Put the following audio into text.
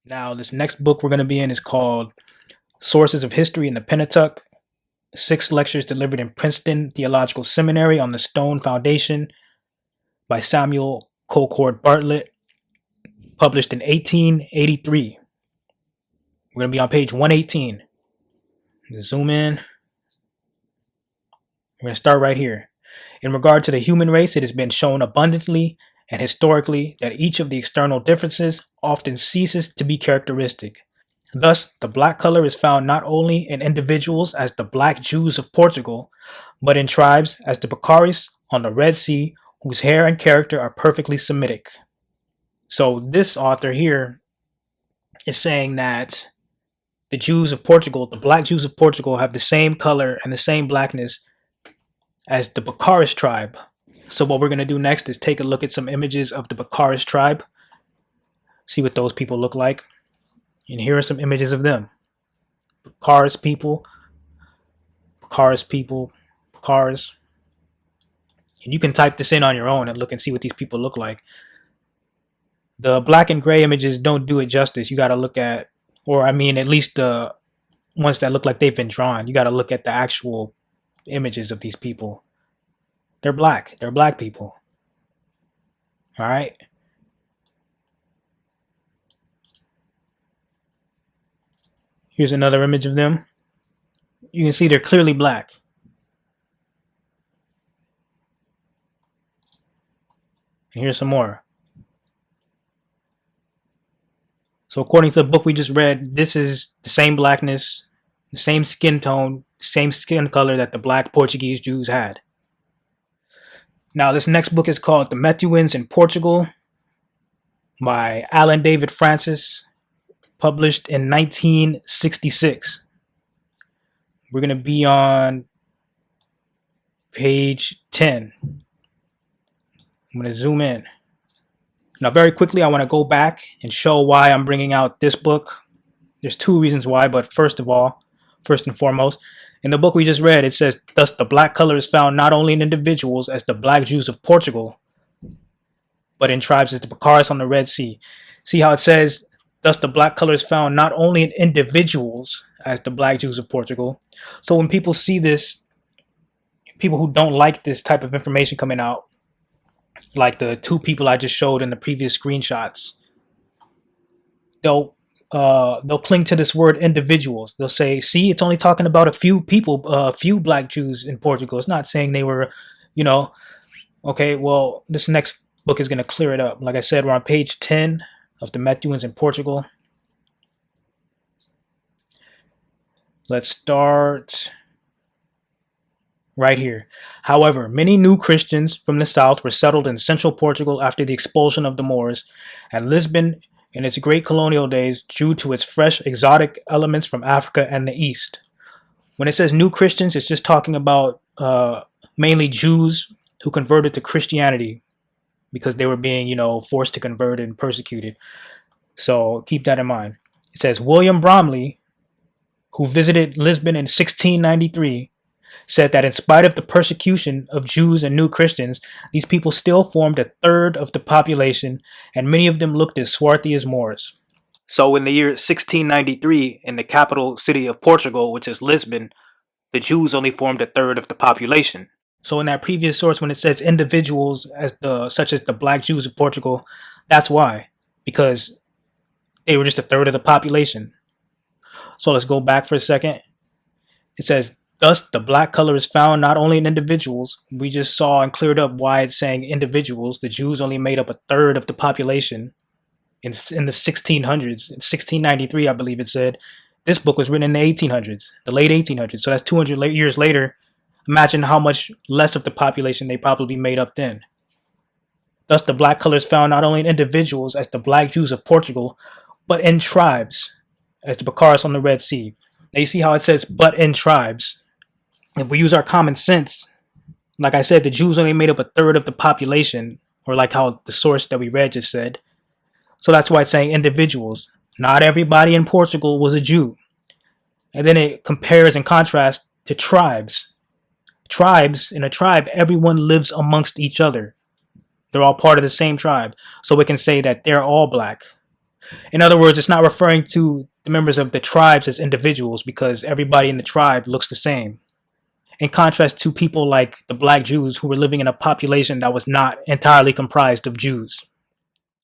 Now, this next book we're going to be in is called Sources of History in the Pentateuch, 6 lectures delivered in Princeton Theological Seminary on the Stone Foundation by Samuel Colcord Bartlett, published in 1883. We're going to be on page 118. Zoom in. We're going to start right here. In regard to the human race, it has been shown abundantly and historically that each of the external differences often ceases to be characteristic. Thus, the black color is found not only in individuals as the black Jews of Portugal, but in tribes as the Bicharis on the Red Sea, whose hair and character are perfectly Semitic. So this author here is saying that the Jews of Portugal, the black Jews of Portugal, have the same color and the same blackness as the Bicharis tribe. So what we're going to do next is take a look at some images of the Bicharis tribe, see what those people look like. And here are some images of them. Bicharis people. And you can type this in on your own and look and see what these people look like. The black and gray images don't do it justice. You got to look at, at least the ones that look like they've been drawn. You got to look at the actual images of these people. They're black. They're black people. All right. Here's another image of them. You can see they're clearly black. And here's some more. So according to the book we just read, this is the same blackness, the same skin tone, same skin color that the black Portuguese Jews had. Now this next book is called The Methuens in Portugal by Alan David Francis, published in 1966. We're going to be on page 10. I'm going to zoom in. Now, very quickly, I want to go back and show why I'm bringing out this book. There's 2 reasons why, but first and foremost, in the book we just read, it says, thus the black color is found not only in individuals as the black Jews of Portugal, but in tribes as the Bicharis on the Red Sea. See how it says, thus the black color is found not only in individuals as the black Jews of Portugal. So when people see this, people who don't like this type of information coming out, like the 2 people I just showed in the previous screenshots, they'll cling to this word individuals. They'll say, see, it's only talking about a few people, a few black Jews in Portugal. It's not saying they were, okay, well, this next book is going to clear it up. Like I said, we're on page 10 of the Methuens in Portugal. Let's start right here. However, many new Christians from the south were settled in central Portugal after the expulsion of the Moors, and Lisbon in its great colonial days due to its fresh exotic elements from Africa and the East. When it says new Christians, it's just talking about mainly Jews who converted to Christianity because they were being, forced to convert and persecuted. So keep that in mind. It says William Bromley, who visited Lisbon in 1693, said that in spite of the persecution of Jews and new Christians, these people still formed a third of the population, and many of them looked as swarthy as Moors. So in the year 1693, in the capital city of Portugal, which is Lisbon, the Jews only formed a third of the population. So in that previous source, when it says individuals such as the black Jews of Portugal, that's why, because they were just a third of the population. So let's go back for a second. It says, thus, the black color is found not only in individuals. We just saw and cleared up why it's saying individuals. The Jews only made up a third of the population in the 1600s. In 1693, I believe it said. This book was written in the 1800s, the late 1800s. So that's 200 years later. Imagine how much less of the population they probably made up then. Thus, the black color is found not only in individuals as the black Jews of Portugal, but in tribes as the Bicharis on the Red Sea. Now you see how it says, but in tribes. If we use our common sense, like I said, the Jews only made up a third of the population, or like how the source that we read just said. So that's why it's saying individuals. Not everybody in Portugal was a Jew. And then it compares and contrasts to tribes. Tribes, in a tribe, everyone lives amongst each other. They're all part of the same tribe. So we can say that they're all black. In other words, it's not referring to the members of the tribes as individuals because everybody in the tribe looks the same. In contrast to people like the black Jews who were living in a population that was not entirely comprised of Jews.